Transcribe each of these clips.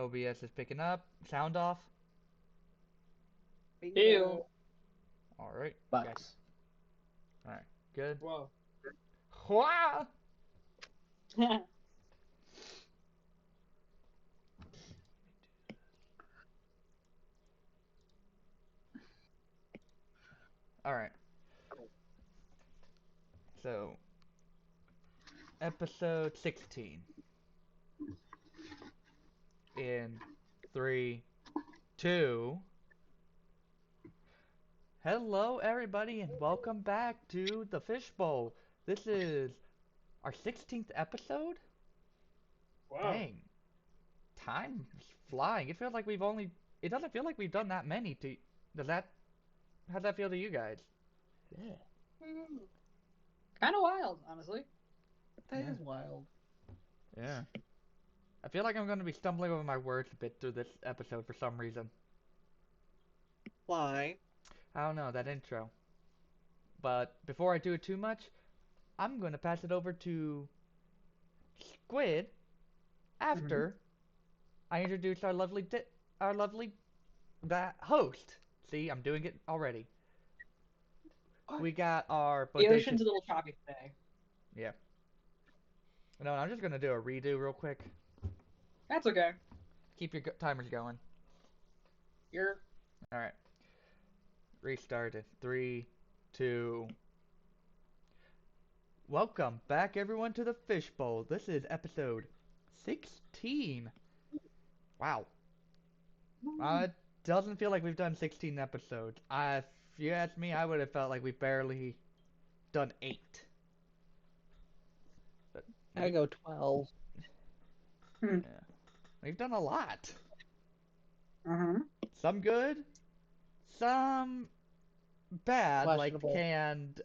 OBS is picking up. Sound off. Ew. All right. Bugs. All right. Good. Whoa. Wah! All right. So, episode 16. In 3, 2. Hello, everybody, and welcome back to the Fishbowl. This is our 16th episode? Wow. Dang. Time is flying. It feels like we've only. It doesn't feel like we've done that many to. Does that. How's that feel to you guys? Yeah. Kind of wild, honestly. That Yeah. is wild. Yeah. I feel like I'm going to be stumbling over my words a bit through this episode for some reason. Why? I don't know, that intro. But before I do it too much, I'm going to pass it over to Squid after I introduce our lovely host. See, I'm doing it already. We got our The ocean's a little choppy today. Yeah. No, I'm just gonna do a redo real quick. That's okay. Keep your timers going. You're. All right. Restart in 3, 2. Welcome back, everyone, to the Fishbowl. This is episode 16. Wow. It doesn't feel like we've done 16 episodes. If you ask me, I would have felt like we've barely done 8. But, I go 12. yeah. We've done a lot. Mm-hmm. Some good, some bad, like Questionable. canned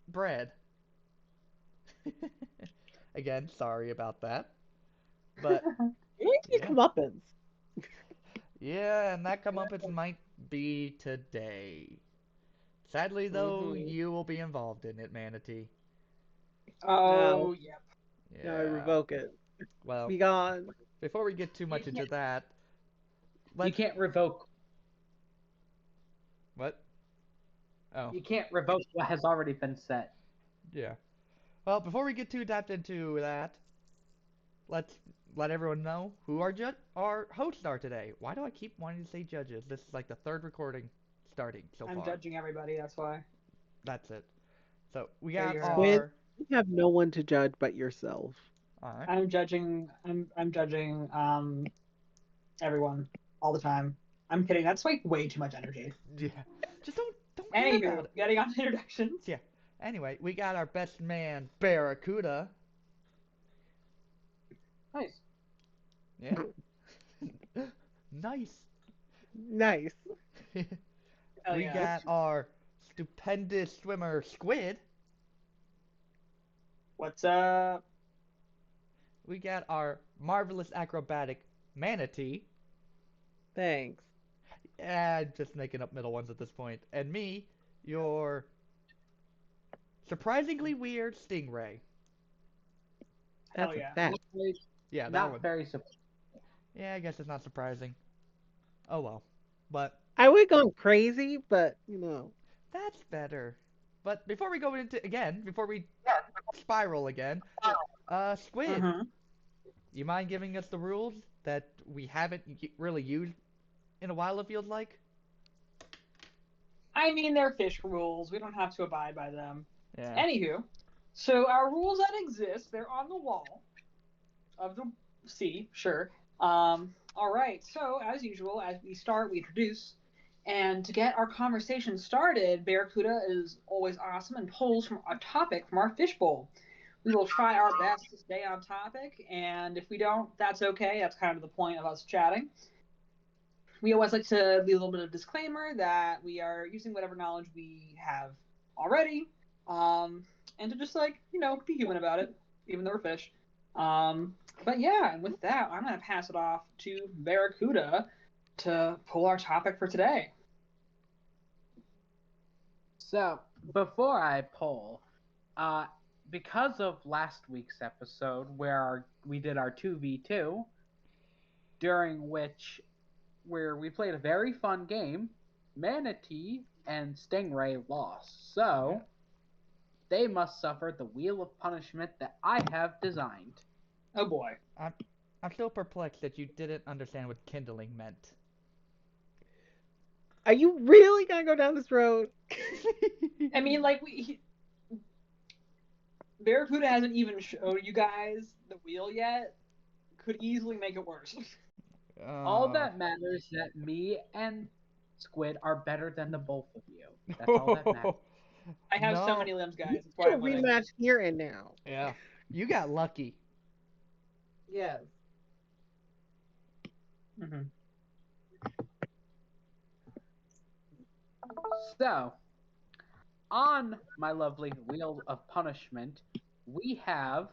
bread. Again, sorry about that. But You need Yeah. comeuppance. yeah, and that comeuppance might be today. Sadly, though, Mhm. you will be involved in it, Manatee. Oh, yep. Yeah. Now I revoke it. Well, Be gone. before we get too much into that, You let's. can't revoke. What? Oh, You can't revoke what has already been set. yeah. Well, before we get too deep into that, let's let everyone know who our hosts are today. Why do I keep wanting to say judges? This is like the third recording starting so I'm far. judging everybody, that's why. That's it. So we There got you have it. our. You have no one to judge but yourself. All right. I'm judging everyone all the time. I'm kidding, that's like way too much energy. Yeah. Just don't care about Anywho, it. getting on to introductions. Yeah. Anyway, we got our best man Barracuda. Nice. Yeah. Nice. Nice. Hell We yeah. got our stupendous swimmer Squid. What's up? We got our marvelous acrobatic Manatee. Thanks. I'm just making up middle ones at this point. And me, your surprisingly weird Stingray. Hell That's yeah. a fact. Yeah, that Not one. very surprising. Yeah, I guess it's not surprising. Oh well. But I would have gone crazy, but that's better. But before we go into before we spiral again, Squid, Mm-hmm. you mind giving us the rules that we haven't really used in a while, it feels like? I mean, they're fish rules. We don't have to abide by them. Yeah. Anywho, so our rules that exist, they're on the wall of the sea, sure. All right, so as usual, as we start, we introduce. And to get our conversation started, Barracuda is always awesome and pulls from a topic from our fishbowl. We will try our best to stay on topic, and if we don't, that's okay. That's kind of the point of us chatting. We always like to leave a little bit of disclaimer that we are using whatever knowledge we have already, and to just be human about it, even though we're fish. But yeah, and with that, I'm gonna pass it off to Barracuda to pull our topic for today. So, before I poll, because of last week's episode where we did our 2v2, during which where we played a very fun game. Manatee and Stingray lost, so they must suffer the wheel of punishment that I have designed. Oh boy. I'm still perplexed that you didn't understand what kindling meant. Are you really gonna go down this road? I mean, like Barracuda hasn't even shown you guys the wheel yet. Could easily make it worse. All that matters is that me and Squid are better than the both of you. That's all that matters. I have so No. many limbs, guys. That's It's why a I'm winning. rematch here and now. Yeah. You got lucky. Yes. Mhm. So, on my lovely wheel of punishment, we have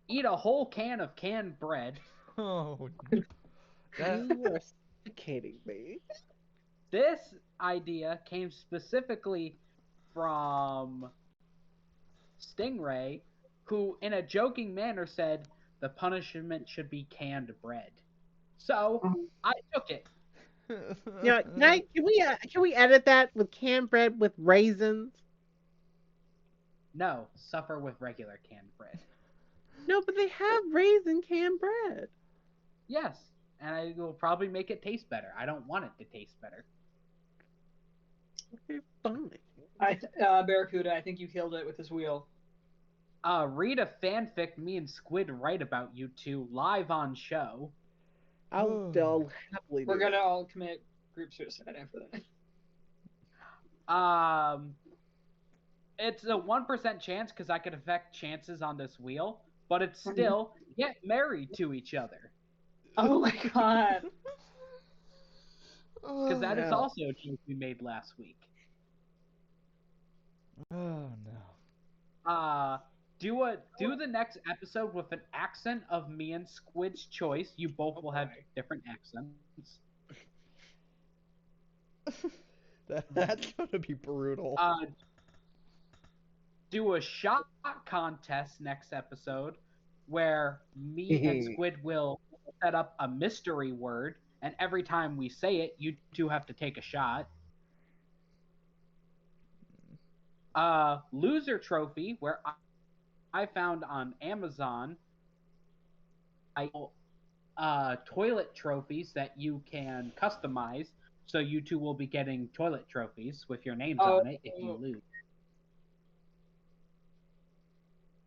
eat a whole can of canned bread. Oh. You are suffocating me. This idea came specifically from Stingray, who, in a joking manner, said the punishment should be canned bread. So I took it. Yeah, can we edit that with canned bread with raisins? No, suffer with regular canned bread. No, but they have raisin canned bread. Yes, and I will probably make it taste better. I don't want it to taste better. Okay, fine. Barracuda, I think you killed it with this wheel. Read a fanfic me and Squid write about you two live on show. I'll happily do We're gonna that. all commit group suicide after that. It's a 1% chance because I could affect chances on this wheel, but it's still get married to each other. Oh my god. Because that is no. also a joke we made last week. Oh no. Do the next episode with an accent of me and Squid's choice. You both will have different accents. That's gonna be brutal. Do a shot contest next episode where me and Squid will set up a mystery word, and every time we say it, you two have to take a shot. Loser trophy, where I found on Amazon toilet trophies that you can customize, so you two will be getting toilet trophies with your names on it if you lose.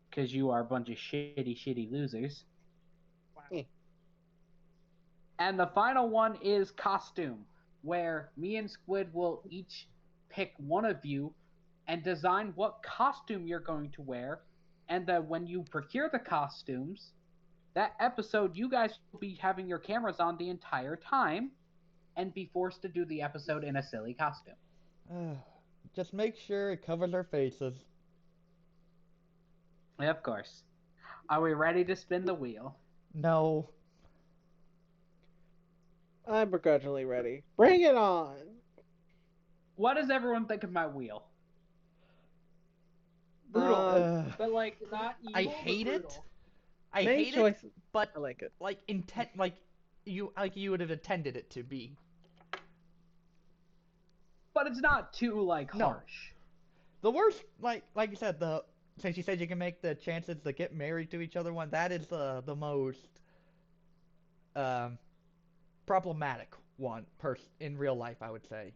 Because you are a bunch of shitty losers. Wow. And the final one is costume, where me and Squid will each pick one of you and design what costume you're going to wear, and then when you procure the costumes, that episode you guys will be having your cameras on the entire time and be forced to do the episode in a silly costume. Just make sure it covers our faces. Yeah, of course. Are we ready to spin the wheel? No. I'm begrudgingly ready. Bring it on. What does everyone think of my wheel? Brutal. But like not evil. I hate but it. brutal. I Many hate choices. it, but I like it. like intent, like you would have intended it to be. But it's not too like No. harsh. The worst, like you said, since you said you can make the chances to get married to each other one, that is the most problematic one in real life, I would say.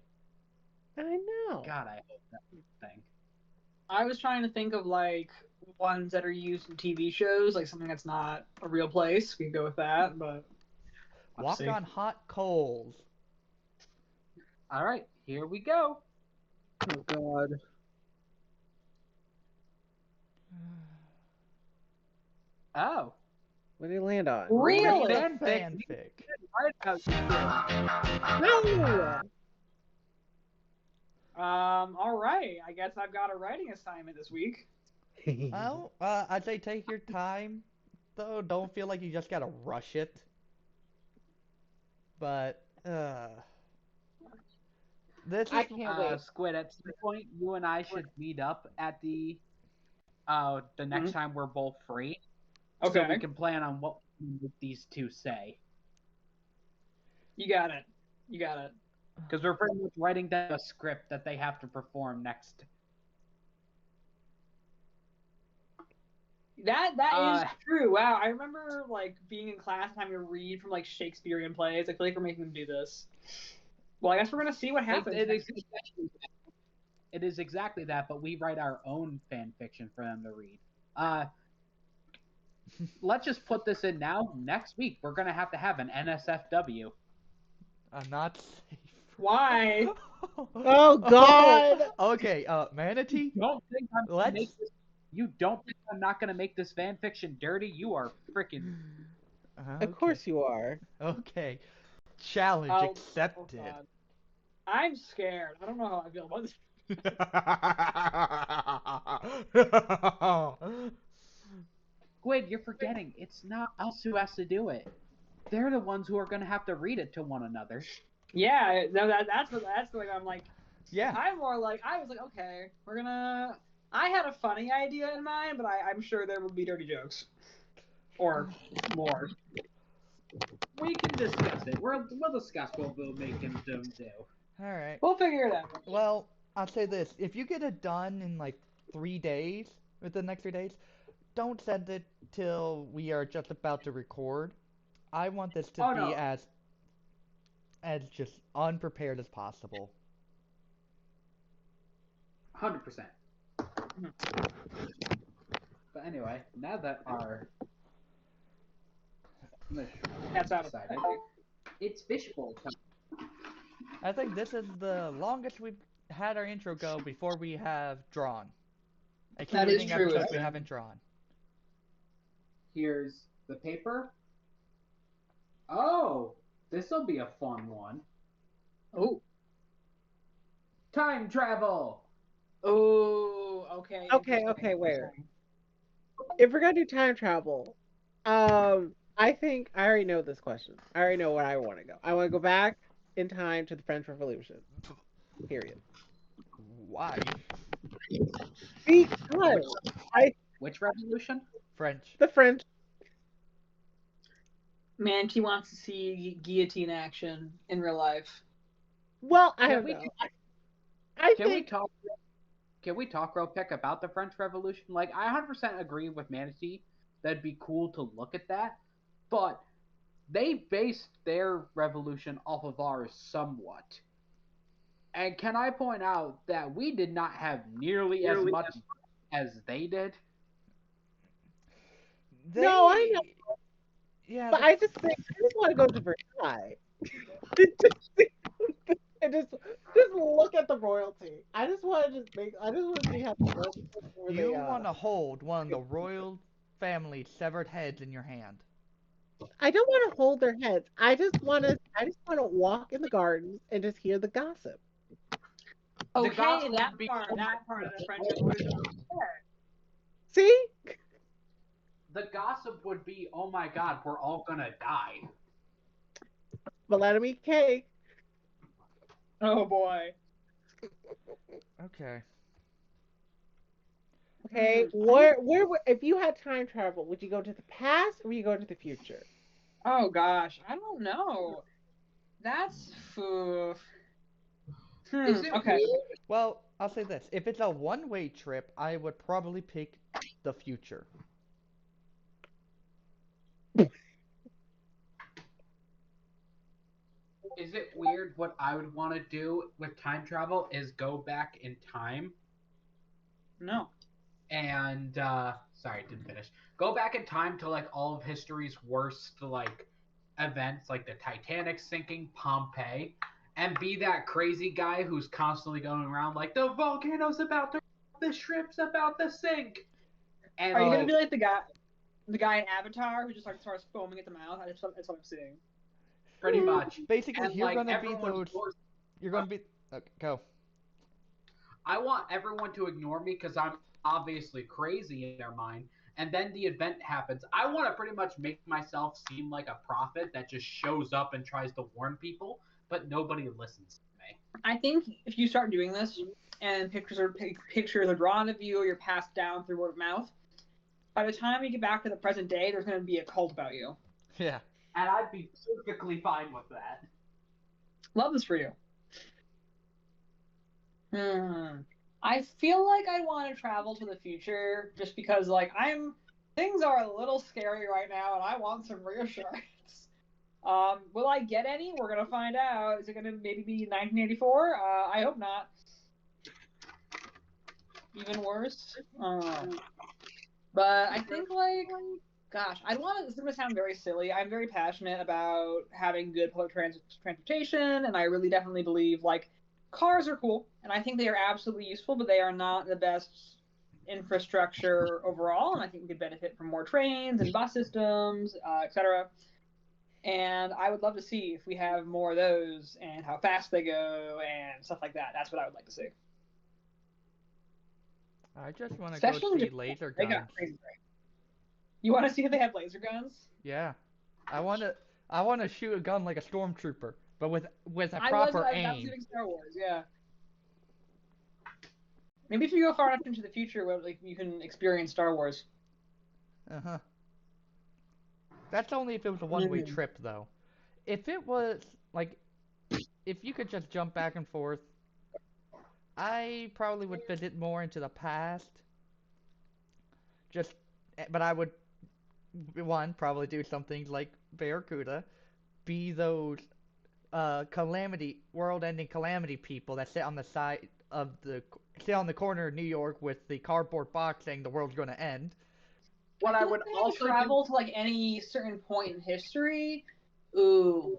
I know. God, I hope that thing. I was trying to think of like ones that are used in TV shows, like something that's not a real place. We can go with that, but Walk see. on hot coals. All right, here we go. Oh God. Oh, What did he land on? Really? Read the Fanfic. fanfic. right about No. All right. I guess I've got a writing assignment this week. Well, I'd say take your time, though. Don't feel like you just gotta rush it. But, this I is can't wait. Squid, at some point, you and I should meet up at the next time we're both free. Okay. So we can plan on what these two say. You got it. You got it. Because we're pretty much writing down a script that they have to perform next. That is true. Wow, I remember like being in class and having to read from like Shakespearean plays. I feel like we're making them do this. Well, I guess we're gonna see what happens. It is exactly that, but we write our own fan fiction for them to read. Let's just put this in now. Next week, we're gonna have an NSFW. I'm not safe. Why? Oh God. Okay, Manatee. You don't think I'm not gonna make this fan fiction dirty? You are freaking. Of course you are. Okay. Challenge Oh, accepted. oh God. I'm scared. I don't know how I feel about this. Squid, you're forgetting. It's not us who has to do it. They're the ones who are gonna have to read it to one another. Yeah, no, that's the way I'm like. Yeah. I'm more like I was like, okay, we're gonna. I had a funny idea in mind, but I'm sure there will be dirty jokes, or more. We can discuss it. We'll discuss what we'll make them do. All right. We'll figure it out. Well, I'll say this: if you get it done in like 3 days, within the next 3 days, don't send it till we are just about to record. I want this to be as just unprepared as possible. 100%. But anyway, now that our That's out of decided, it's fishbowl time. I think this is the longest we've had our intro go before we have drawn. That is true. Episodes we haven't drawn. Here's the paper. Oh, this'll be a fun one. Oh. Time travel. Oh. Okay. Okay, wait. If we're gonna do time travel, I think I already know this question. I already know where I want to go. I want to go back in time to the French Revolution. Period. Why? Because Which revolution? French. the French. Man, he wants to see guillotine action in real life. Well, I don't know. I think. Can we talk real quick about the French Revolution? Like, I 100% agree with Manatee. That'd be cool to look at that. But they based their revolution off of ours somewhat. And can I point out that we did not have nearly as much as they did? No, I know. Yeah, But I just want to go to Versailles. and just look at the royalty. I just want to see how the royalty you want to hold one of the royal family's severed heads in your hand. I don't want to hold their heads. I just want to walk in the gardens and just hear the gossip. Okay, that part of the French Revolution. See? The gossip would be, oh my god, we're all gonna die. But let them eat cake. Oh boy. Okay. Okay, where if you had time travel, would you go to the past or would you go to the future? Oh gosh, I don't know. That's okay. Well, I'll say this: if it's a one-way trip, I would probably pick the future. Is it weird what I would want to do with time travel is go back in time? No. And sorry, didn't finish. Go back in time to like all of history's worst like events, like the Titanic sinking, Pompeii, and be that crazy guy who's constantly going around like the volcano's about to, the ship's about to sink. And are you gonna be like the guy in Avatar who just like starts foaming at the mouth? That's what I'm seeing. Pretty much. Basically, and, you're like, gonna be those. You're gonna be. Okay, go. I want everyone to ignore me because I'm obviously crazy in their mind. And then the event happens. I want to pretty much make myself seem like a prophet that just shows up and tries to warn people, but nobody listens to me. I think if you start doing this and pictures are drawn of you or you're passed down through word of mouth, by the time you get back to the present day, there's going to be a cult about you. Yeah. And I'd be perfectly fine with that. Love this for you. I feel like I want to travel to the future just because, like, things are a little scary right now, and I want some reassurance. Will I get any? We're gonna find out. Is it gonna maybe be 1984? I hope not. Even worse. But I think, like, gosh, this is gonna sound very silly. I'm very passionate about having good public transportation, and I really definitely believe, like, cars are cool, and I think they are absolutely useful, but they are not the best infrastructure overall, and I think we could benefit from more trains and bus systems, etc. And I would love to see if we have more of those and how fast they go and stuff like that. That's what I would like to see. I just want to go Especially see in laser They guns. got crazy great. You want to see if they have laser guns? Yeah. I want to shoot a gun like a stormtrooper, but with a I proper was aim. shooting Star Wars, yeah. Maybe if you go far enough into the future, like, you can experience Star Wars. Uh-huh. That's only if it was a one-way Mhm. trip, though. If it was, like, if you could just jump back and forth, I probably would visit more into the past. But I would, one, probably do something like Barracuda, be those world-ending calamity people that sit on the corner of New York with the cardboard box saying the world's gonna end. What I would If they also travel to, like, any certain point in history, ooh,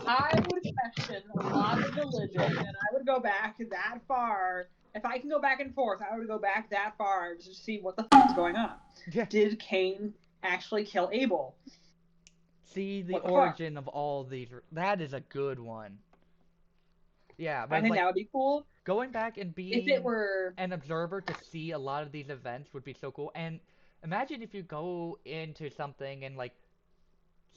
I would question a lot of religion, and I would go back that far. If I can go back and forth, I would go back that far just to see what the is going on. Yeah. Did Cain actually kill Abel? See the What the origin of all these. That is a good one. Yeah, but I think like that would be cool. going back and If being it were, an observer to see a lot of these events would be so cool. And imagine if you go into something and let's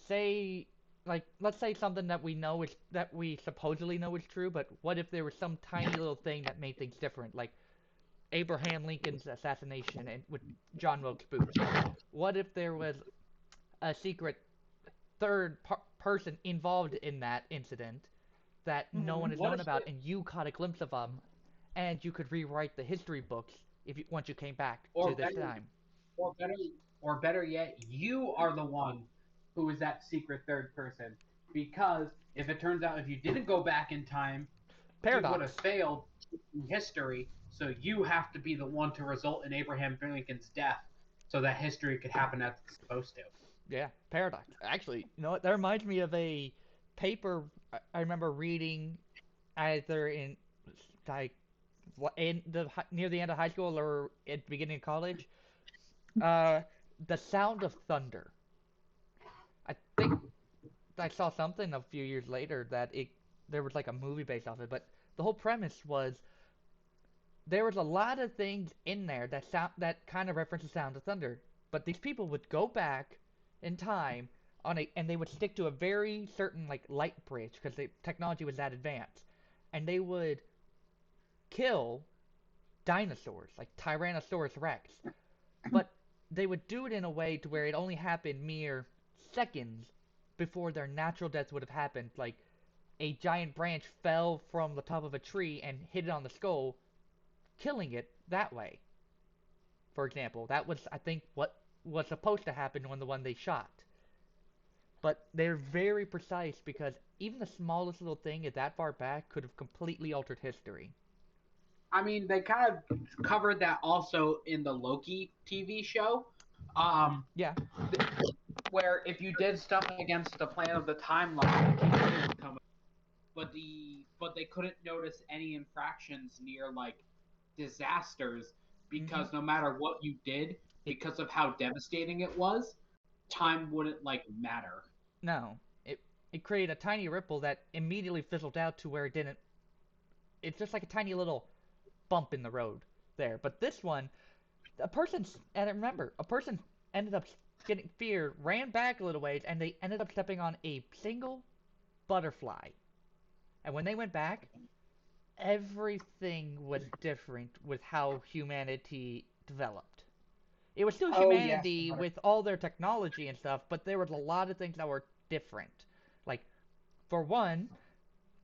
say something that we supposedly know is true, but what if there was some tiny little thing that made things different, like Abraham Lincoln's assassination and with John Wilkes Booth? What if there was a secret third person involved in that incident that no one has known about, and you caught a glimpse of them, and you could rewrite the history books once you came back to this time. Or better yet, you are the one who is that secret third person. Because if it turns out if you didn't go back in time, Paradox. you would have failed in history. So you have to be the one to result in Abraham Lincoln's death, so that history could happen as it's supposed to. Yeah, paradox. Actually, you know what? That reminds me of a paper I remember reading either near the end of high school or at the beginning of college. The Sound of Thunder. I think I saw something a few years later that there was like a movie based off it, but the whole premise was there was a lot of things in there that kind of reference the Sound of Thunder, but these people would go back in time and they would stick to a very certain like light bridge because the technology was that advanced, and they would kill dinosaurs like Tyrannosaurus Rex, but they would do it in a way to where it only happened mere seconds before their natural deaths would have happened. Like a giant branch fell from the top of a tree and hit it on the skull, killing it that way. For example, that was, I think, what was supposed to happen when the one they shot. But they're very precise because even the smallest little thing that far back could have completely altered history. I mean, they kind of covered that also in the Loki TV show. Yeah. Where if you did stuff against the plan of the timeline, people would come, but they couldn't notice any infractions near like disasters because no matter what you did, because of how devastating it was, time wouldn't like matter. No, it created a tiny ripple that immediately fizzled out to where it didn't. It's just like a tiny little bump in the road there. But this one, a person ended up getting fear, ran back a little ways, and they ended up stepping on a single butterfly. And when they went back, everything was different with how humanity developed. It was still Oh, yes, humanity about it. with all their technology and stuff, but there was a lot of things that were different. Like, for one,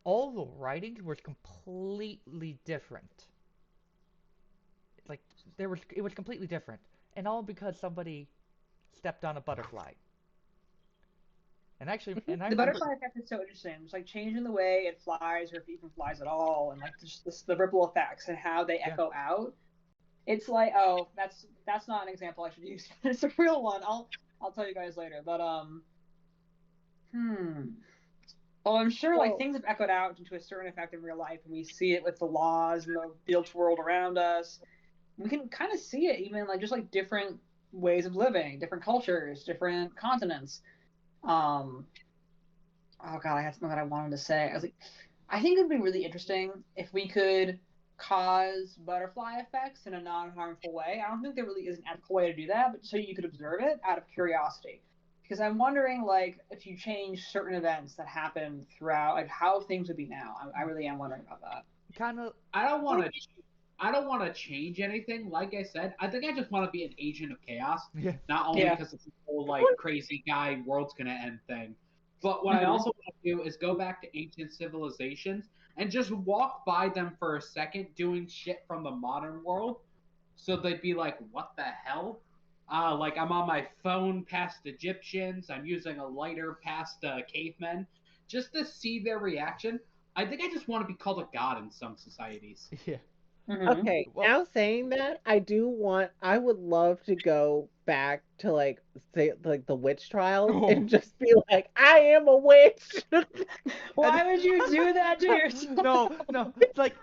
all the writings were completely different. Like, it was completely different, and all because somebody stepped on a butterfly. And actually, and I The remember, butterfly effect is so interesting. It's like changing the way it flies, or if it even flies at all, and like just the ripple effects and how they Yeah. echo out. It's like, oh, that's not an example I should use. It's a real one. I'll tell you guys later. But well, I'm sure like Well- things have echoed out into a certain effect in real life, and we see it with the laws and the built world around us. We can kind of see it even like just like different ways of living, different cultures, different continents. Oh god, I had something that I wanted to say. I was like, I think it'd be really interesting if we could cause butterfly effects in a non-harmful way. I don't think there really is an ethical way to do that, but so you could observe it out of curiosity. Because I'm wondering, like, if you change certain events that happen throughout, like, how things would be now. I really am wondering about that. kind of, I don't want to change anything. Like I said, I think I just want to be an agent of chaos. yeah, Not only Yeah. because it's a whole like crazy guy, world's gonna end thing, but what I Mhm. also want to do is go back to ancient civilizations and just walk by them for a second, doing shit from the modern world, so they'd be like, "What the hell?" Like I'm on my phone past Egyptians, I'm using a lighter past cavemen, just to see their reaction. I think I just want to be called a god in some societies. yeah. Mhm. Okay, Well- now saying that, I would love to go back to like say like the witch trials Oh. and just be like, I am a witch. Why would you do that to yourself? No, it's like,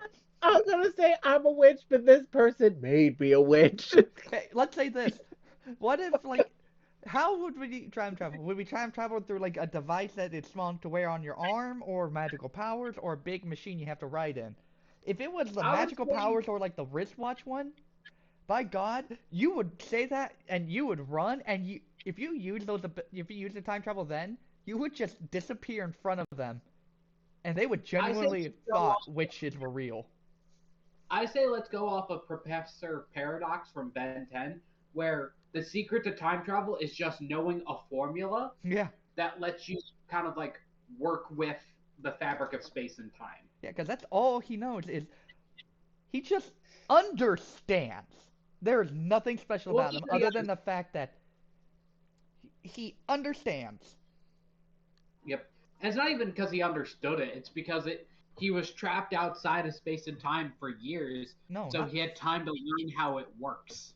I was gonna say I'm a witch, but this person made me a witch. hey, let's say this. What if, like, how would we time travel? Would we time travel through, like, a device that is small enough to wear on your arm, or magical powers, or a big machine you have to ride in? If it was the I would magical say- powers or, like, the wristwatch one, by God, you would say that, and you would run, and if you use the time travel then, you would just disappear in front of them, and they would genuinely have go thought off- witches were real. I say let's go off of Professor Paradox from Ben 10, where the secret to time travel is just knowing a formula Yeah. that lets you kind of like work with the fabric of space and time. Yeah, because that's all he knows is he just understands. There is nothing special Well, about him yeah, other than the fact that he understands. Yep. And it's not even because he understood it, it's because he was trapped outside of space and time for years, No, so not, he had time to learn how it works.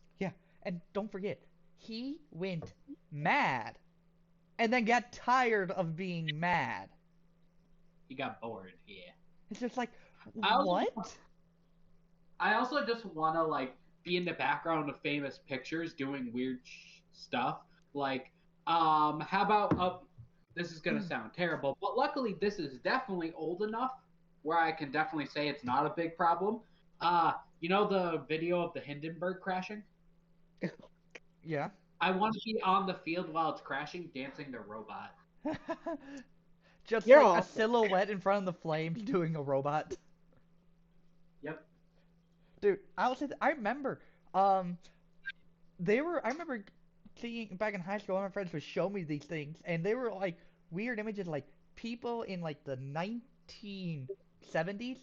and don't forget, he went mad, and then got tired of being mad. He got bored, yeah. It's just like, I also- what? I also just want to like be in the background of famous pictures doing weird stuff. Like, how about this is gonna sound terrible, but luckily this is definitely old enough where I can definitely say it's not a big problem. You know the video of the Hindenburg crashing? Yeah. I want to be on the field while it's crashing, dancing the robot. Just You're like a awesome. silhouette in front of the flames doing a robot. Yep. Dude, I remember, I remember seeing back in high school, one of my friends would show me these things, and they were like weird images, like people in like the 1970s,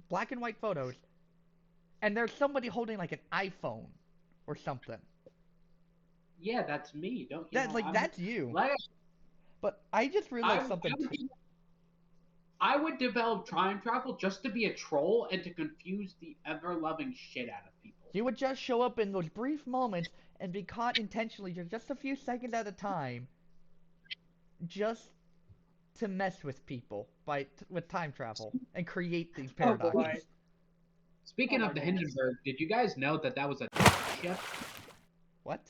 black and white photos, and there's somebody holding like an iPhone or something. Yeah, that's me. Don't you That's know? like, that's you. Like, But I just realized I something. I would develop time travel just to be a troll and to confuse the ever-loving shit out of people. You would just show up in those brief moments and be caught intentionally for just a few seconds at a time, just to mess with people with time travel and create these Oh, boy. paradoxes. Speaking Oh of my the goodness. Hindenburg, did you guys know that that was a ship? What?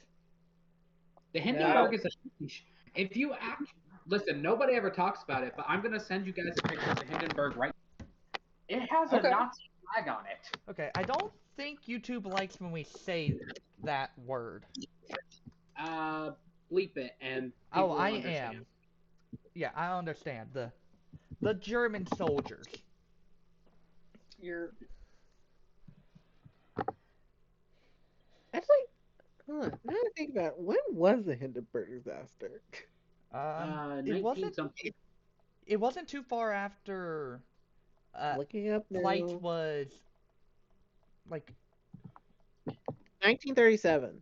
The Hindenburg is a if you listen, nobody ever talks about it, but I'm gonna send you guys a picture of the Hindenburg right. It has Okay. a Nazi flag on it. Okay, I don't think YouTube likes when we say that word. Bleep it and Oh, people will I understand. am. Yeah, I understand. The German soldiers. You're Actually, Huh. Now I think about it, when was the Hindenburg disaster? It 19 something. wasn't too far after Looking up flight now. was like 1937.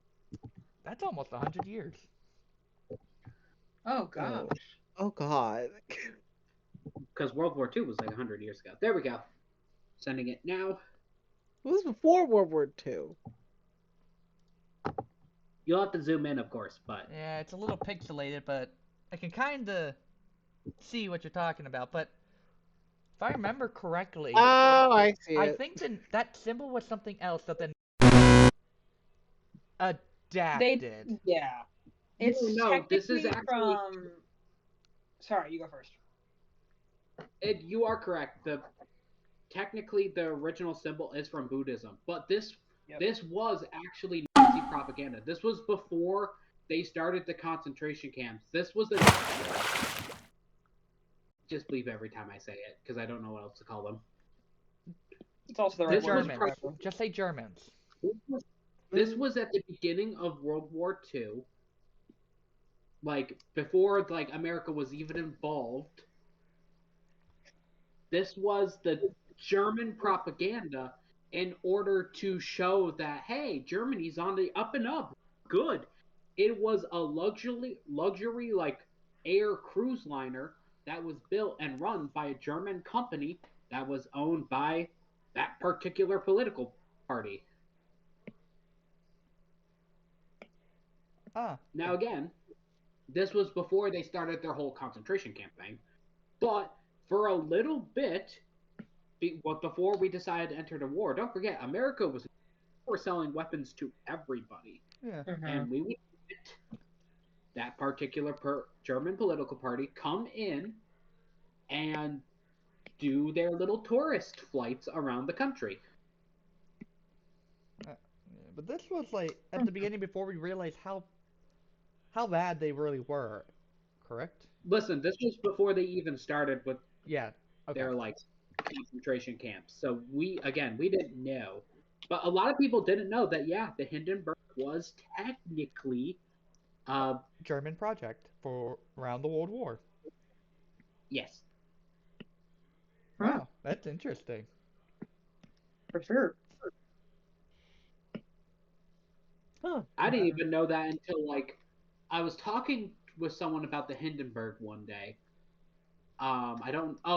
that's almost 100 years. Oh gosh. Oh God. Because World War II was like 100 years ago. There we go. Sending it now. It was before World War II. You'll have to zoom in, of course, but Yeah, it's a little pixelated, but I can kind of see what you're talking about. But if I remember correctly, Oh, I see I it. think that symbol was something else that then They adapted. yeah. It's No, this is technically actually- from. Sorry, you go first. you are correct. Technically the original symbol is from Buddhism, but this was actually Nazi propaganda. This was before they started the concentration camps. This was the just bleep every time I say it because I don't know what else to call them. It's also the The right word. Germans. Just say Germans. This was at the beginning of World War II, like before like America was even involved. This was the German propaganda in order to show that hey, Germany's on the up and up. Good. It was a luxury like air cruise liner that was built and run by a German company that was owned by that particular political party. Ah. Now again, this was before they started their whole concentration camp thing. But for a little bit, before we decided to enter the war, don't forget, America was selling weapons to everybody. Yeah. And we would get that particular German political party come in and do their little tourist flights around the country. But this was like at the beginning before we realized how bad they really were, correct? Listen, this was before they even started with Yeah. Okay. their like concentration camps. So we didn't know. But a lot of people didn't know that the Hindenburg was technically German project for around the World War. yes. Wow, that's interesting. For sure. Huh. I didn't even know that until like I was talking with someone about the Hindenburg one day.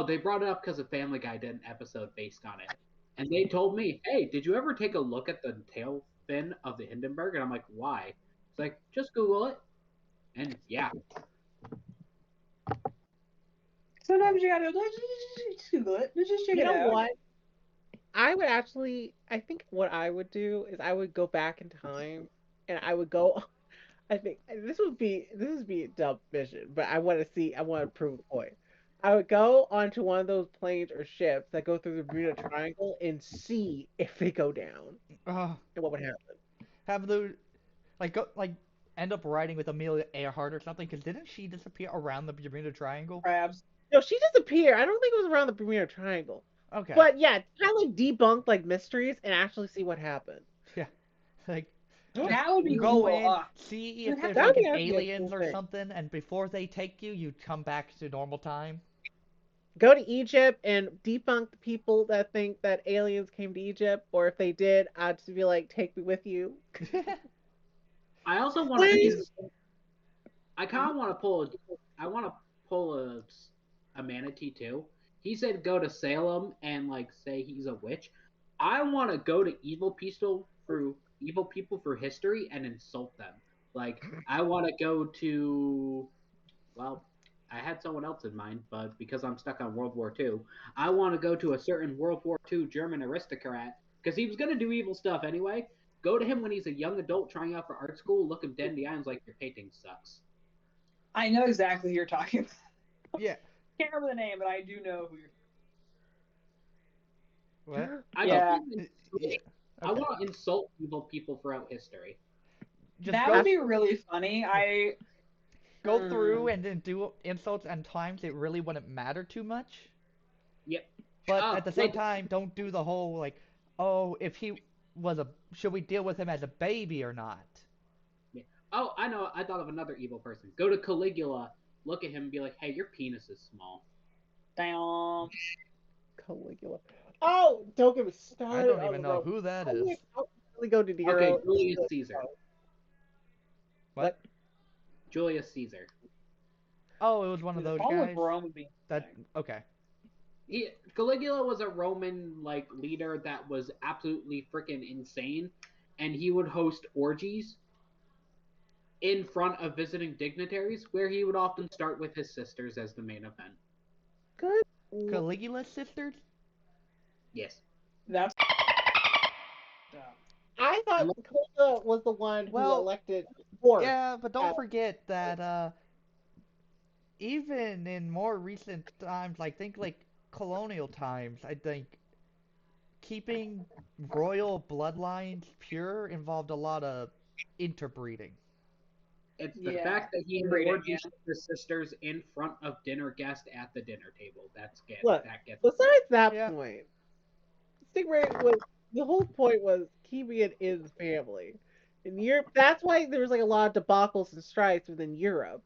They brought it up because a Family Guy did an episode based on it. And they told me, hey, did you ever take a look at the tail fin of the Hindenburg? And I'm like, why? It's like, just Google it. And yeah. Sometimes you gotta just Google it. Just check You it know out. what? I think what I would do is I would go back in time and I would go. I think this would be a dumb mission, but I want to prove a point. I would go onto one of those planes or ships that go through the Bermuda Triangle and see if they go down Uh, and what would happen. have the end up riding with Amelia Earhart or something? Because didn't she disappear around the Bermuda Triangle? Crabs. No, she disappeared. I don't think it was around the Bermuda Triangle. Okay. But yeah, kind of like debunk like mysteries and actually see what happened. Yeah. Like That would be go cool. in, see if there's that like would an be actually a aliens cool or thing. something, and before they take you, you come back to normal time. Go to Egypt and debunk the people that think that aliens came to Egypt, or if they did, I'd just be like, take me with you. I also want Please. to. I kind of want to pull. I want to pull a manatee too. He said go to Salem and like say he's a witch. I want to go to evil people through history and insult them. Like I want to go to. Well, I had someone else in mind, but because I'm stuck on World War II, I want to go to a certain World War II German aristocrat because he was gonna do evil stuff anyway. Go to him when he's a young adult trying out for art school, look him dead in the eye and like, your painting sucks. I know exactly who you're talking about. Yeah. Can't remember the name, but I do know who you're. What? I Yeah. Yeah. I Okay. want to insult evil people throughout history. Just That go would be really funny. go through and then do insults and times it really wouldn't matter too much. Yep. But at the same Like, time, don't do the whole like, oh, if he was should we deal with him as a baby or not? Oh, I know. I thought of another evil person. Go to Caligula, look at him, and be like, "Hey, your penis is small." Damn. Caligula. Oh, don't get me I started don't on even the know Rome. who that I is. would really go to Nero. Okay, Julius Caesar. What? Julius Caesar. Oh, it was one of The those problem guys. with Rome would be That okay. Caligula was a Roman leader that was absolutely freaking insane, and he would host orgies in front of visiting dignitaries, where he would often start with his sisters as the main event. Good. Caligula's sisters? Yes. that's. I thought Caligula was the one who Well, elected Horus. Yeah, but don't Uh, forget that even in more recent times, think colonial times, I think keeping royal bloodlines pure involved a lot of interbreeding. It's the Yeah. fact that he had Breeding, orgies with his sisters in front of dinner guests at the dinner table. Look, That gets. Besides that Yeah. point, Stingray was the whole point was keeping it in the family. In Europe, that's why there was a lot of debacles and strikes within Europe.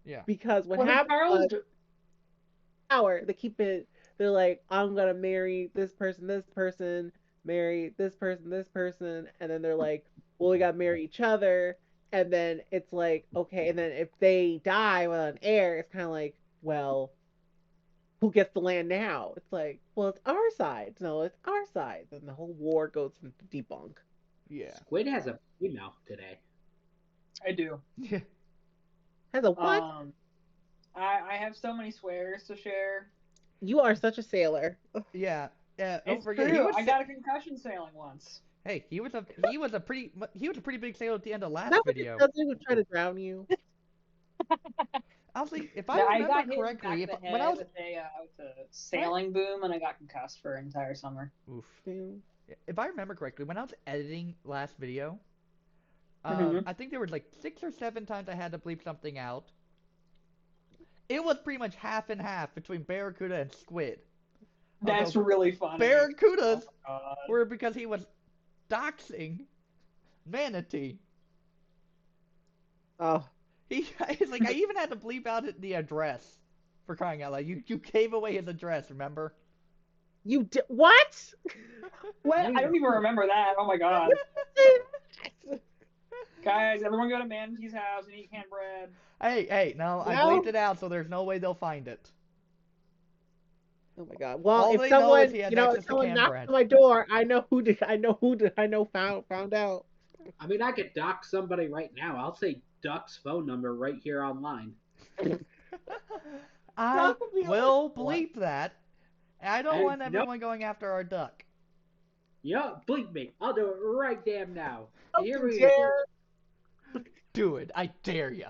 Yeah. Because what Well, happened Charles was power. They keep it. They're like, I'm gonna marry this person, marry this person, and then they're like, well, we gotta marry each other, and then it's like, okay, and then if they die without an heir, it's kind of like, well, who gets the land now? It's like, well, it's our side. No, it's our side. Then the whole war goes into debunk. Yeah. Squid has a potty mouth today. I do. Yeah. Has a what? I have so many swears to share. You are such a sailor. Yeah. Don't It's forget true. he was I got a concussion sailing once. Hey, he was a pretty big sailor at the end of last That was video. the cousin who tried to drown you. Honestly, if No, I got remember hit in the correctly, back of the when I head was with a sailing boom, and I got concussed for an entire summer. oof. Mm. If I remember correctly, when I was editing last video, Mhm. I think there was 6 or 7 times I had to bleep something out. It was pretty much half and half between Barracuda and Squid. That's really funny. Barracudas Oh, God. were because he was doxing Manatee. Oh, He's like, I even had to bleep out the address for crying out loud. You gave away his address, remember? you did what? What? I don't even remember that. Oh my god. Guys, everyone go to Manatee's house and eat canned bread. Hey, no, I No. bleeped it out, so there's no way they'll find it. Oh my god. Well, All if they know someone, is he had access if to someone canned knocks bread. on my door, I know who did. I know found out. I mean, I could dox somebody right now. I'll say Duck's phone number right here online. I Duck would be will like, bleep that. I don't Hey, want nope. everyone going after our duck. Yeah, bleep me. I'll do it right damn now. Don't Here you we dare. go. Do it. I dare ya.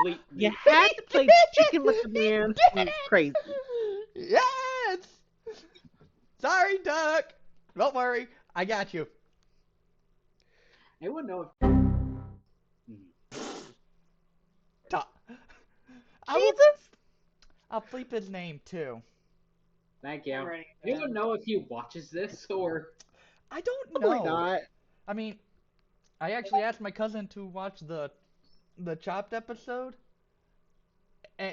Bleep me. You had to play chicken with the man who's crazy. Yes! Sorry, duck. Don't worry. I got you. I wouldn't know if. Duck. Jesus. I'll bleep his name, too. Thank you. I'm ready. You don't know if he watches this or. I don't Probably know. not. I mean, I actually asked my cousin to watch the Chopped episode,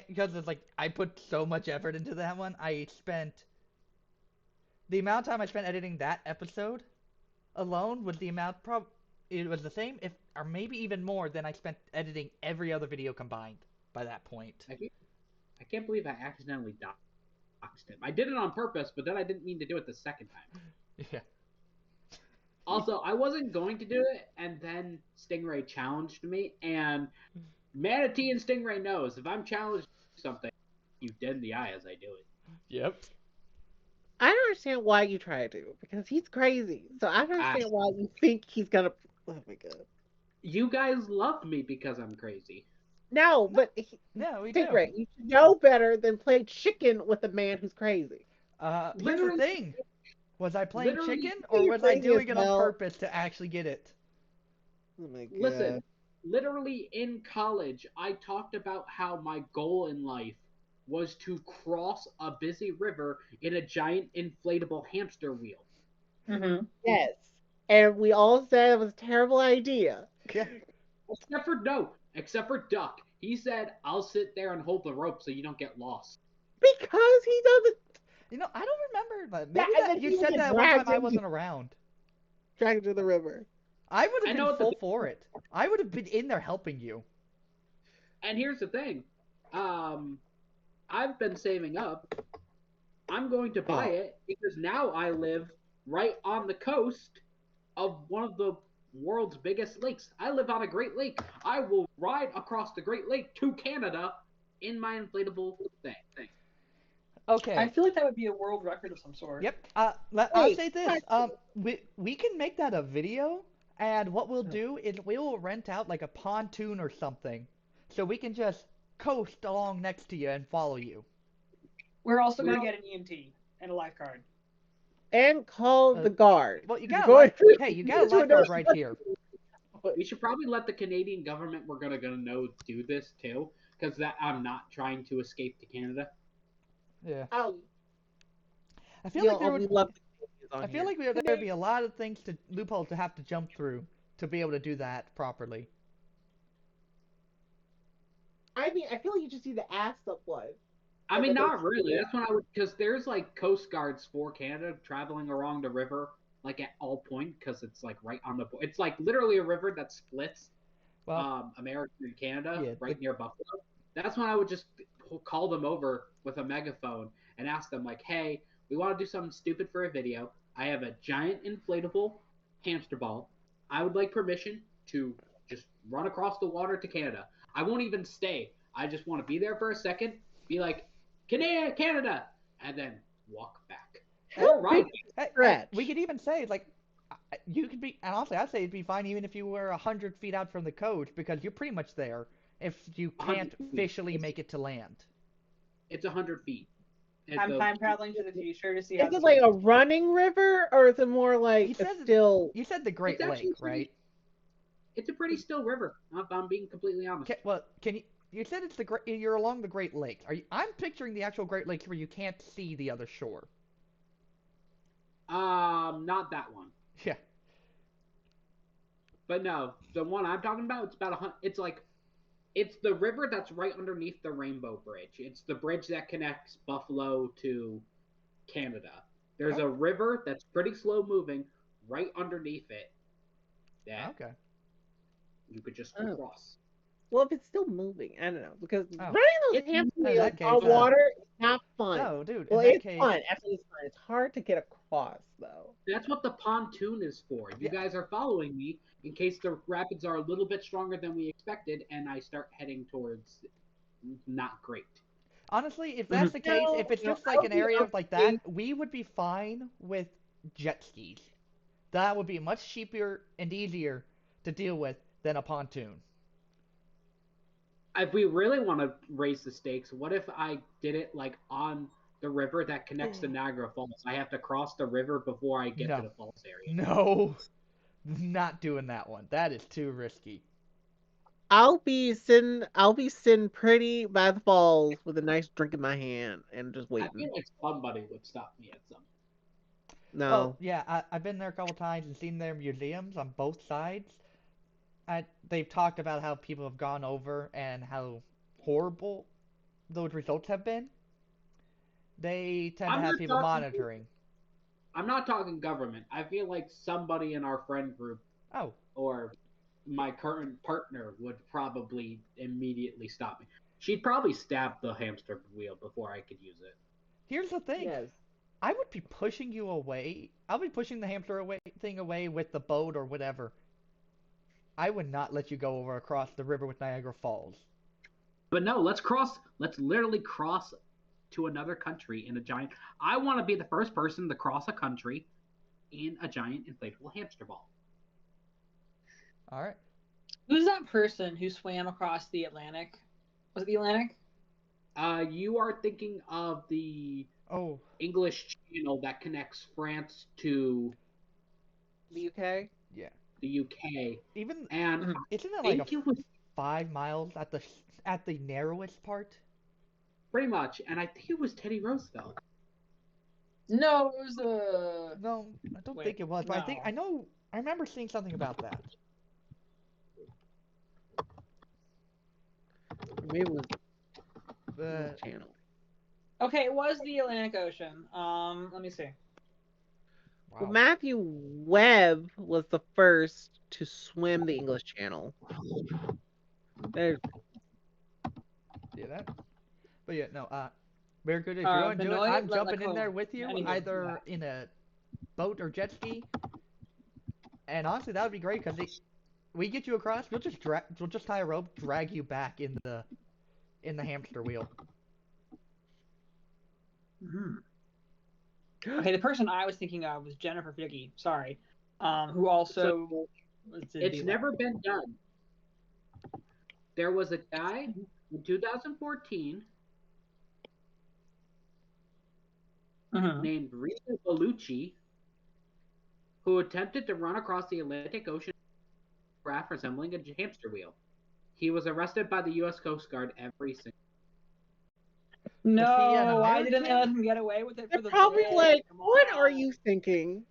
because it's I put so much effort into that one. I spent the amount of time I spent editing that episode alone was the amount it was the same, if or maybe even more than I spent editing every other video combined by that point. I can't believe I accidentally doxed him. I did it on purpose, but then I didn't mean to do it the second time. Yeah. Also, I wasn't going to do it, and then Stingray challenged me, and Manatee and Stingray knows if I'm challenged to something, you dead in the eye as I do it. Yep. I don't understand why you try to, because he's crazy. So I don't understand why you think he's gonna. Oh my god. You guys love me because I'm crazy. No, but Yeah, we do. Stingray, you should know better than play chicken with a man who's crazy. Here's the Literally- thing. Was I playing literally- chicken, or You're was I crazy doing as it on hell. purpose to actually get it? Oh my god. Listen, literally in college, I talked about how my goal in life was to cross a busy river in a giant inflatable hamster wheel. Mm-hmm. Yes. and we all said it was a terrible idea. Yeah. Except for Duck. He said, "I'll sit there and hold the rope so you don't get lost." Because he doesn't You know, I don't remember, but Yeah, maybe and that then you people said get that one time dragged I into- wasn't around. drag into the river. I would I have know been what the full big- for it. I would have been in there helping you. And here's the thing. I've been saving up. I'm going to buy it because now I live right on the coast of one of the world's biggest lakes. I live on a Great Lake. I will ride across the Great Lake to Canada in my inflatable thing. Okay. I feel like that would be a world record of some sort. Yep. I'll Wait, say this. question. We can make that a video, and what we'll do is we will rent out like a pontoon or something, so we can just coast along next to you and follow you. We're also going to Well- get an EMT and a lifeguard. And call Uh, the guard. Well, you got a Going life. through- Hey, you got a to another lifeguard right here. We should probably let the Canadian government we're gonna know do this too, because that I'm not trying to escape to Canada. Yeah. Oh, I feel like there we would. love the Canadians on I feel here. like there would be a lot of things to loopholes to have to jump through to be able to do that properly. I mean, I feel like you just need to ask someone. I mean, Yeah, not really. That's when I would, because there's like coast guards for Canada traveling along the river, like at all point, because it's like right on the. It's like literally a river that splits Well, America and Canada, yeah, right near Buffalo. That's when I would just call them over with a megaphone and ask them like, "Hey, we want to do something stupid for a video. I have a giant inflatable hamster ball. I would like permission to just run across the water to Canada. I won't even stay. I just want to be there for a second, be like, Canada, and then walk back. Or ride. hey, stretch. we could even say like, you could be. And honestly, I'd say it'd be fine even if you were 100 feet out from the coast because you're pretty much there. If you 100 can't feet. officially make it to land. It's 100 feet. And I'm the- time traveling to the future to see how Is it this like a works. running river, or is it more He like says a it- still? You said the Great It's actually Lake, pretty- right? It's a pretty still river. If I'm being completely honest. Well, can you? You said it's the great. You're along the Great Lakes. Are you? I'm picturing the actual Great Lakes where you can't see the other shore. Not that one. Yeah. But no, the one I'm talking about, it's about it's the river that's right underneath the Rainbow Bridge. It's the bridge that connects Buffalo to Canada. There's a river that's pretty slow moving right underneath it that Okay. you could just Oh. cross. Well, if it's still moving, I don't know, because Oh. running those It's- hamster in that wheels case, on water is not fun. No, dude. Well, in that it's case, fun. Actually, it's fun. It's hard to get across, though. That's what the pontoon is for. You Yeah. guys are following me in case the rapids are a little bit stronger than we expected, and I start heading towards not great. honestly, if that's the case, No, if it's no, just like I'll an be area like that, honest. we would be fine with jet skis. That would be much cheaper and easier to deal with than a pontoon. If we really want to raise the stakes, what if I did it like on the river that connects to Niagara Falls? I have to cross the river before I get No. to the falls area. No, not doing that one. That is too risky. I'll be sitting pretty by the falls with a nice drink in my hand and just I waiting. feel like somebody would stop me at some. No. Well, yeah, I've been there a couple times and seen their museums on both sides. They've talked about how people have gone over and how horrible those results have been. They tend I'm to have not people talking- monitoring. I'm not talking government. I feel like somebody in our friend group Oh, or my current partner would probably immediately stop me. She'd probably stab the hamster wheel before I could use it. here's the thing. yes. I would be pushing you away. I'll be pushing the hamster thing away with the boat or whatever. I would not let you go over across the river with Niagara Falls. But no, let's literally cross to another country in a giant. I want to be the first person to cross a country in a giant inflatable hamster ball. All right. Who's that person who swam across the Atlantic? Was it the Atlantic? You are thinking of the Oh, English Channel that connects France to The UK? yeah. the UK, Even and isn't I it like think a it was 5 miles at the narrowest part? pretty much, and I think it was Teddy Roosevelt. No, it was No, I don't Wait, think it was. But I think no. I know I remember seeing something about that. Maybe it was But Channel. Okay, it was the Atlantic Ocean. Let me see. Well, wow. Matthew Webb was the first to swim the English Channel. There's Yeah, that. But yeah, no. Very good. If you're going to do it, Benoit I'm jumping in there Lacombe. with you, Anywho, either in a boat or jet ski. And honestly, that would be great because we get you across. We'll just tie a rope, drag you back in the hamster wheel. Mhm. Okay, the person I was thinking of was Jennifer Figgy. Sorry, who also was in It's the- never been done. There was a guy in 2014 Mhm. named Rita Bellucci who attempted to run across the Atlantic Ocean raft resembling a hamster wheel. He was arrested by the U.S. Coast Guard every single. No, an why didn't they let American? him get away with it They're for the probably bit? like, Come what are on. you thinking?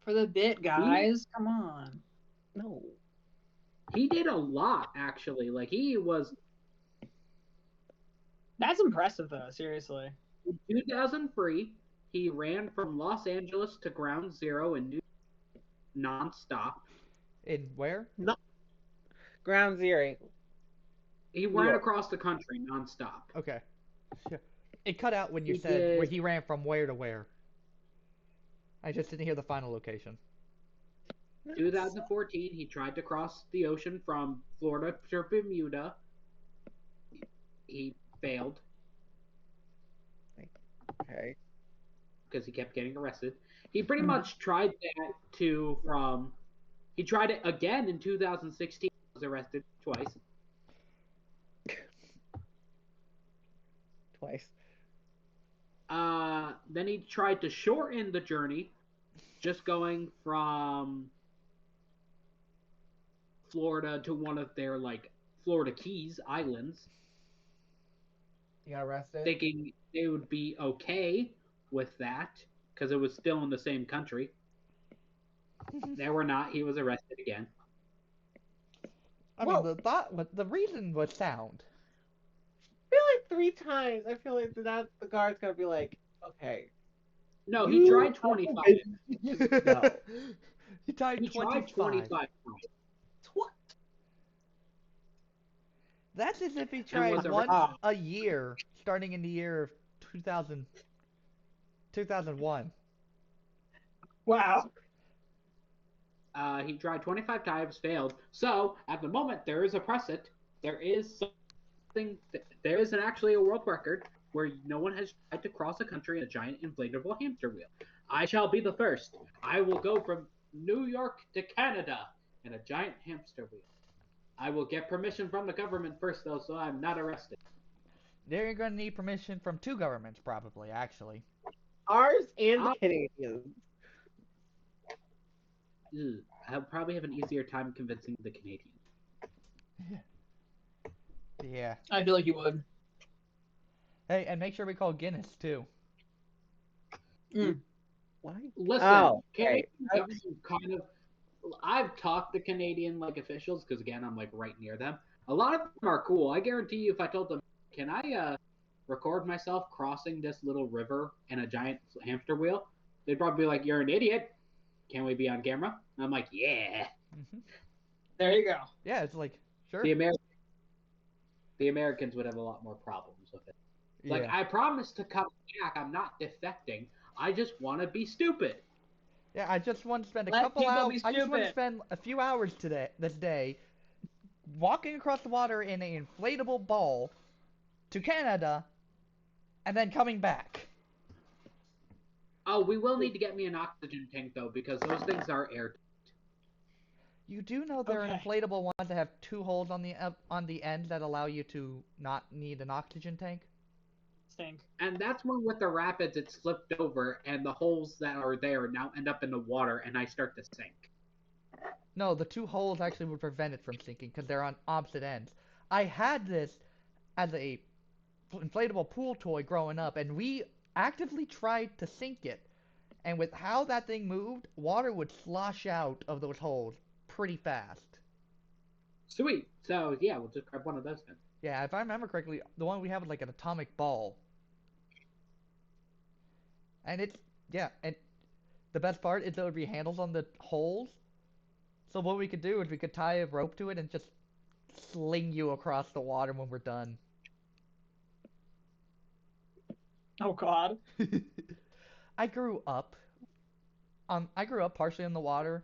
For the bit, guys? Come on. No. He did a lot, actually. Like, he was. That's impressive, though. Seriously. In 2003, he ran from Los Angeles to Ground Zero in New non-stop. In where? Ground Zero. He New ran York. across the country non-stop. Okay. It cut out when you He said where did- he ran from where to where. I just didn't hear the final location. 2014, he tried to cross the ocean from Florida to Bermuda. He failed Okay. because he kept getting arrested. He pretty much tried that too from. He tried it again in 2016. Was arrested twice. Twice. Then he tried to shorten the journey, just going from Florida to one of their Florida Keys islands, You got arrested? thinking they would be okay with that because it was still in the same country. They were not. He was arrested again. I Well- mean, the reason was sound. I feel like 3 times. I feel like that the guard's gonna be like, okay. No, you he tried have 25. to go. He tried He 25. tried 25 times. What? That's as if he was tried arrested. once a year, starting in the year of 2001. Wow. He tried 25 times, failed. So at the moment, there is a precedent. There is something. There isn't actually a world record where no one has tried to cross a country in a giant inflatable hamster wheel. I shall be the first. I will go from New York to Canada in a giant hamster wheel. I will get permission from the government first, though, so I'm not arrested. They're going to need permission from 2 governments, probably, actually. Ours and the Ah. Canadians. Ugh, I'll probably have an easier time convincing the Canadians. Yeah. I feel like you would. Hey, and make sure we call Guinness, too. Why? Listen, Oh, Canadian okay. government kind of. I've talked to Canadian officials because again I'm right near them. A lot of them are cool. I guarantee you, if I told them, "Can I record myself crossing this little river in a giant hamster wheel?" They'd probably be like, "You're an idiot. Can we be on camera?" And I'm like, "Yeah." There you go. Yeah, it's like, sure. The Americans would have a lot more problems with it. Like, Yeah. I promise to come back. I'm not defecting. I just want to be stupid. Yeah, I just want to spend a Let couple people hours. be I just want to stupid. spend a few hours this day walking across the water in an inflatable ball to Canada, and then coming back. Oh, we will need to get me an oxygen tank though, because those things are airtight. You do know there are Okay. inflatable ones that have 2 holes on the end that allow you to not need an oxygen tank. Stink. And that's when with the rapids it slipped over and the holes that are there now end up in the water and I start to sink. No, the 2 holes actually would prevent it from sinking because they're on opposite ends. I had this as a inflatable pool toy growing up, and we actively tried to sink it. And with how that thing moved, water would slosh out of those holes pretty fast. Sweet. So yeah, we'll just grab one of those then. Yeah, if I remember correctly, the one we have is like an atomic ball. And it's, yeah, and the best part is there would be handles on the holes. So what we could do is we could tie a rope to it and just sling you across the water when we're done. Oh God. I grew up partially in the water.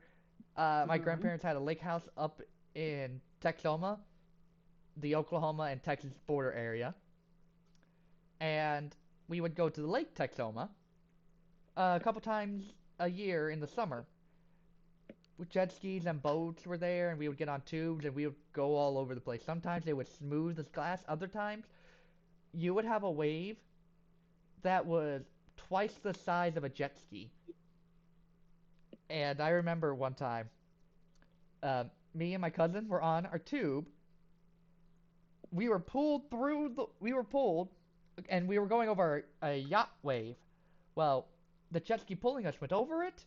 My Mhm. grandparents had a lake house up in Texoma, the Oklahoma and Texas border area. And we would go to the Lake Texoma a couple times a year in the summer. With jet skis and boats were there, and we would get on tubes and we would go all over the place. Sometimes they would smooth as glass. Other times, you would have a wave that was twice the size of a jet ski. And I remember one time, me and my cousin were on our tube. We were pulled, and we were going over a yacht wave. Well, the jet ski pulling us went over it,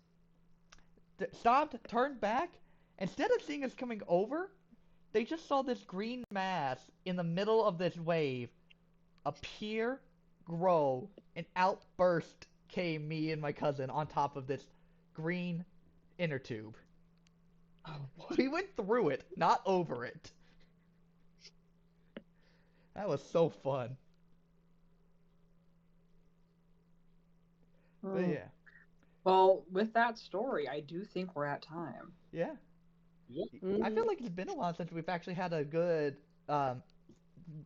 stopped, turned back. Instead of seeing us coming over, they just saw this green mass in the middle of this wave appear, grow, and outburst came me and my cousin on top of this green inner tube. We went through it, not over it. That was so fun. But yeah. Well, with that story, I do think we're at time. Yeah. Mm-hmm. I feel like it's been a while since we've actually had a good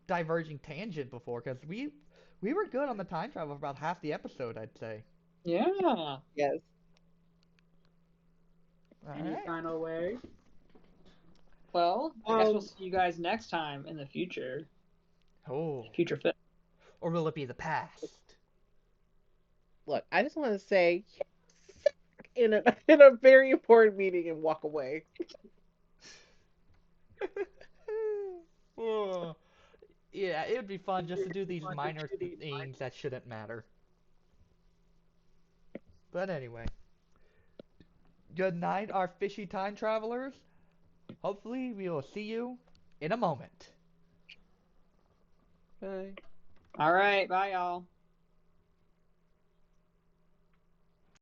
diverging tangent before, because we were good on the time travel for about half the episode, I'd say. Yeah. Yes. Any Alright. final words? Well, I guess we'll see you guys next time in the future. Oh. Future fit. Or will it be the past? Look, I just want to say, in a very important meeting and walk away. Oh. Yeah, it would be fun just to do these minor things that shouldn't matter. But anyway. Good night, our fishy time travelers. Hopefully, we will see you in a moment. Bye. All right. Bye, y'all.